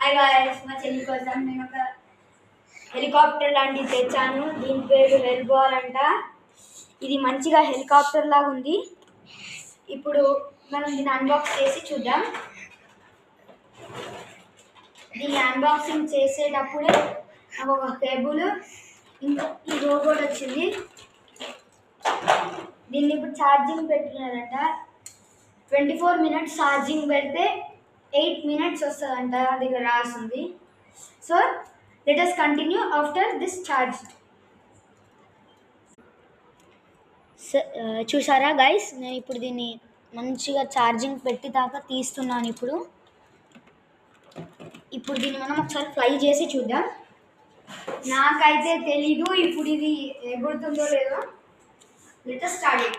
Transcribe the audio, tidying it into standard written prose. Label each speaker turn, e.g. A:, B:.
A: Hi guys, మా చెల్లి కోసం నేను ఒక హెలికాప్టర్ లాంటిది తెచ్చాను. దీని పేరు హెల్బాల్ అంట. ఇది మంచిగా హెలికాప్టర్ లాగా ఉంది. ఇప్పుడు మనం దీన్ని అన్బాక్స్ చేసి చూద్దాం. దీన్ని అన్బాక్సింగ్ చేసేటప్పుడే నాకు ఒక కేబుల్ ఇంకా ఈ రోబోట్ వచ్చింది. దీన్ని ఇప్పుడు ఛార్జింగ్ పెట్టినారంట. 24 minutes ఛార్జింగ్ పెడితే 8 minutes వస్తుందంట. దగ్గర రాస్తుంది. So let us continue after this charge. చూసారా గైస్, నేను ఇప్పుడు దీన్ని మంచిగా ఛార్జింగ్ పెట్టి దాకా తీస్తున్నాను. ఇప్పుడు దీన్ని మనం ఒకసారి ఫ్లై చేసి చూద్దాం. నాకైతే తెలీదు ఇప్పుడు ఇది ఎగురుతుందో లేదో. Let us start.